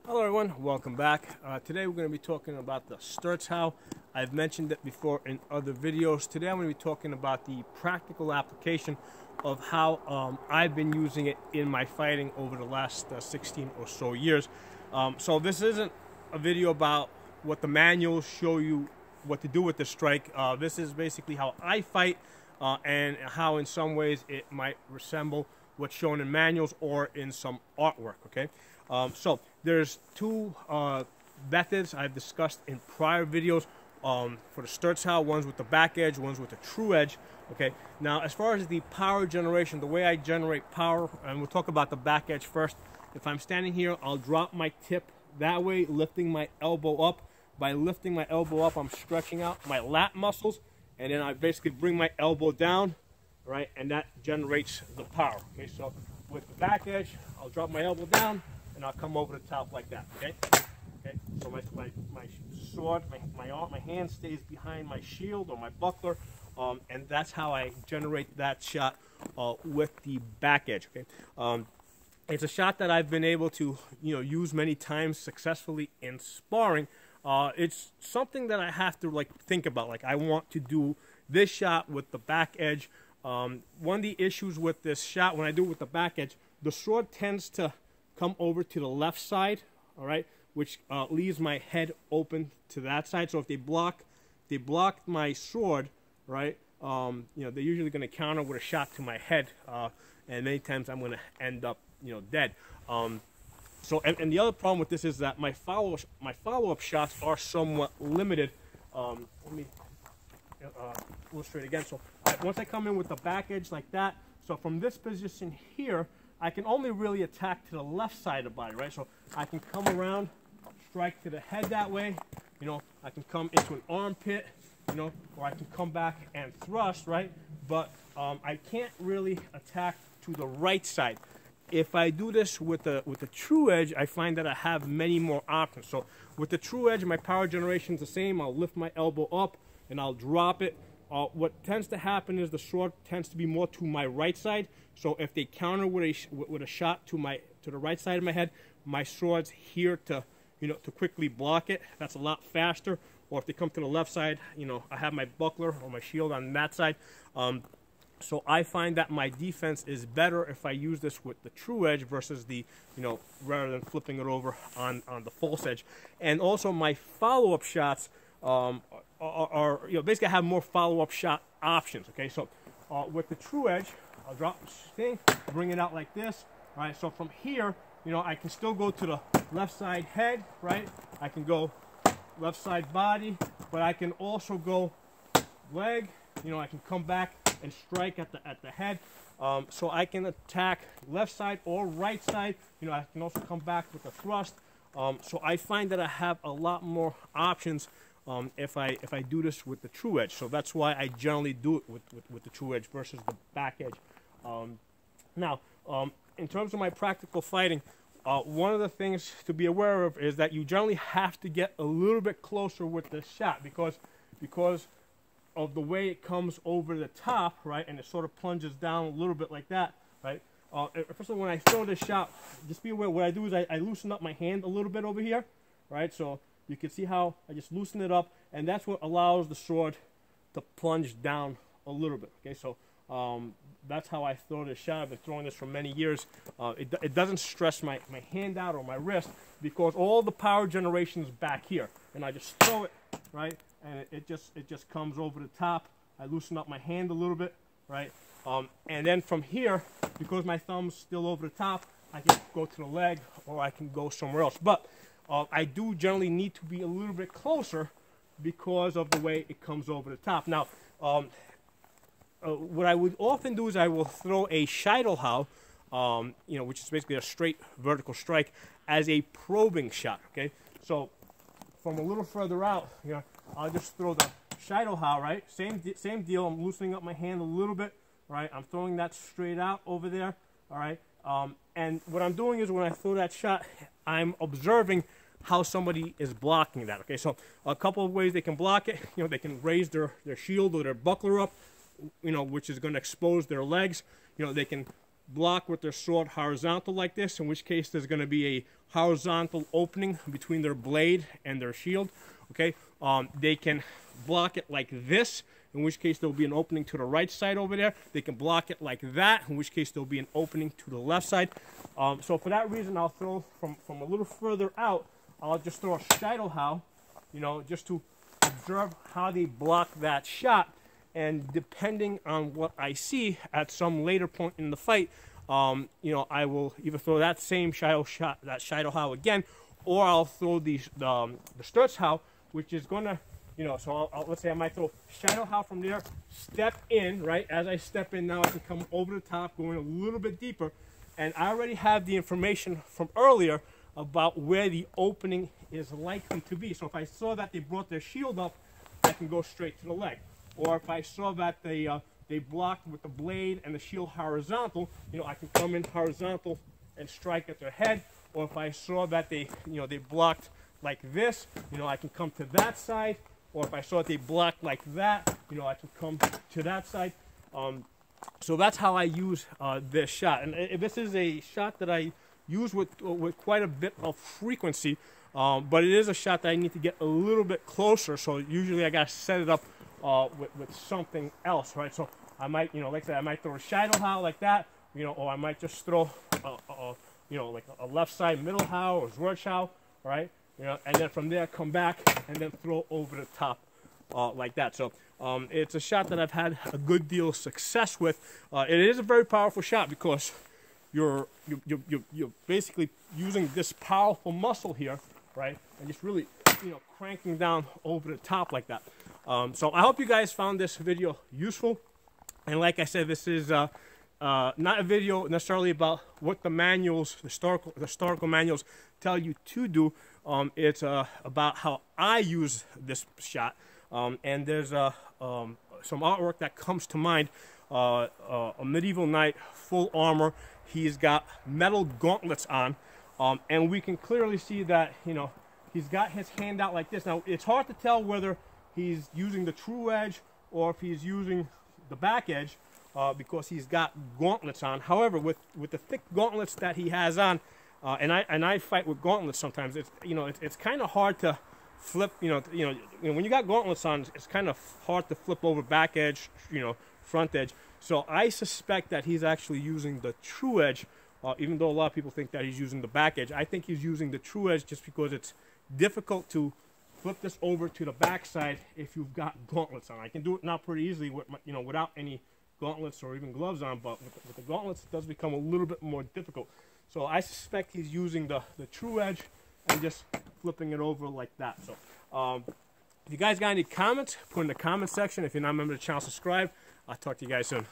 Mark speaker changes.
Speaker 1: Hello everyone, welcome back. Today we're going to be talking about the Sturtzhau. I've mentioned it before in other videos. Today I'm going to be talking about the practical application of how I've been using it in my fighting over the last 16 or so years. So this isn't a video about what the manuals show you what to do with the strike. This is basically how I fight and how in some ways it might resemble what's shown in manuals or in some artwork, okay? So there's two methods I've discussed in prior videos for the Sturtzhau. One's with the back edge, one's with the true edge. Okay. Now, as far as the power generation, the way I generate power, and we'll talk about the back edge first. If I'm standing here, I'll drop my tip that way, lifting my elbow up. By lifting my elbow up, I'm stretching out my lat muscles, and then I basically bring my elbow down, right, and that generates the power. Okay. So with the back edge, I'll drop my elbow down, and I'll come over the top like that, okay? Okay, so my sword, my hand stays behind my shield or my buckler, and that's how I generate that shot with the back edge, okay? It's a shot that I've been able to, use many times successfully in sparring. It's something that I have to, think about. Like, I want to do this shot with the back edge. One of the issues with this shot, when I do it with the back edge, the sword tends to come over to the left side, all right, which leaves my head open to that side. So if they block my sword, right, they're usually going to counter with a shot to my head, and many times I'm going to end up, dead. So and the other problem with this is that my follow-up shots are somewhat limited. Let me illustrate again. So once I come in with the back edge like that, so from this position here, I can only really attack to the left side of the body, right? So I can come around, strike to the head that way, I can come into an armpit, or I can come back and thrust, right? But I can't really attack to the right side. If I do this with the true edge, I find that I have many more options. So with the true edge, my power generation is the same. I'll lift my elbow up and I'll drop it. What tends to happen is the sword tends to be more to my right side. So if they counter with a shot to the right side of my head, my sword's here to to quickly block it. That's a lot faster. Or if they come to the left side, I have my buckler or my shield on that side. So I find that my defense is better if I use this with the true edge versus the rather than flipping it over on the false edge. And also my follow-up shots are basically I have more follow-up shot options. Okay, so with the true edge, I'll drop this thing, bring it out like this, right? So from here, I can still go to the left side head, right? I can go left side body, but I can also go leg. I can come back and strike at the head. So I can attack left side or right side. I can also come back with a thrust. So I find that I have a lot more options if I do this with the true edge. So that's why I generally do it with the true edge versus the back edge. Now, in terms of my practical fighting, one of the things to be aware of is that you generally have to get a little bit closer with this shot because of the way it comes over the top, right, and it sort of plunges down a little bit like that, right. First of all, when I throw this shot, just be aware, what I do is I loosen up my hand a little bit over here, right, so you can see how I just loosen it up, and that's what allows the sword to plunge down a little bit, okay, so that's how I throw this shot. I've been throwing this for many years. It doesn't stress my hand out or my wrist because all the power generation is back here, and I just throw it, right, and it just comes over the top. I loosen up my hand a little bit, right, and then from here, because my thumb's still over the top, I can go to the leg or I can go somewhere else. But I do generally need to be a little bit closer because of the way it comes over the top. Now, what I would often do is I will throw a Shuttle, which is basically a straight vertical strike, as a probing shot. Okay, so from a little further out, I'll just throw the Shuttle, right? Same deal. I'm loosening up my hand a little bit, right? I'm throwing that straight out over there, all right? And what I'm doing is when I throw that shot, I'm observing how somebody is blocking that. Okay, so a couple of ways they can block it. They can raise their shield or their buckler up, which is going to expose their legs. They can block with their sword horizontal like this, in which case there's going to be a horizontal opening between their blade and their shield. Okay, they can block it like this, in which case there'll be an opening to the right side over there. They can block it like that, in which case there'll be an opening to the left side. So for that reason, I'll throw from a little further out, I'll just throw a Shuttle, you know, just to observe how they block that shot. And depending on what I see at some later point in the fight, you know, I will either throw that same Shuttle again, or I'll throw the Sturtzhau, which is gonna, you know, so let's say I might throw Shuttle from there, step in, right? As I step in now, I can come over the top, going a little bit deeper, and I already have the information from earlier about where the opening is likely to be. So if I saw that they brought their shield up, I can go straight to the leg. Or if I saw that they blocked with the blade and the shield horizontal, you know, I can come in horizontal and strike at their head. Or if I saw that they, you know, they blocked like this, you know, I can come to that side. Or if I saw that they blocked like that, you know, I can come to that side. So that's how I use this shot. And this is a shot that I use with quite a bit of frequency, but it is a shot that I need to get a little bit closer. So usually I gotta set it up with something else, right? So I might, you know, like I said, I might throw a Shuttle like that, you know, or I might just throw, you know, like a left side middle how or Sturtzhau, right? You know, and then from there come back and then throw over the top like that. So it's a shot that I've had a good deal of success with. It is a very powerful shot because you're basically using this powerful muscle here, right? And just really, you know, cranking down over the top like that. So I hope you guys found this video useful. And like I said, this is not a video necessarily about what the manuals, the historical manuals tell you to do. It's about how I use this shot. And there's some artwork that comes to mind. A medieval knight, full armor. He's got metal gauntlets on. And we can clearly see that, you know, he's got his hand out like this. Now, it's hard to tell whether he's using the true edge or if he's using the back edge because he's got gauntlets on. However, with the thick gauntlets that he has on, and I fight with gauntlets sometimes. It's, you know, it's kind of hard to flip. You know, when you got gauntlets on, it's kind of hard to flip over back edge, you know, front edge. So I suspect that he's actually using the true edge, even though a lot of people think that he's using the back edge. I think he's using the true edge just because it's difficult to flip this over to the back side if you've got gauntlets on. I can do it now pretty easily with you know, without any gauntlets or even gloves on, but with the gauntlets it does become a little bit more difficult. So I suspect he's using the true edge and just flipping it over like that. So if you guys got any comments, put in the comment section. If you're not a member of the channel, subscribe. I'll talk to you guys soon.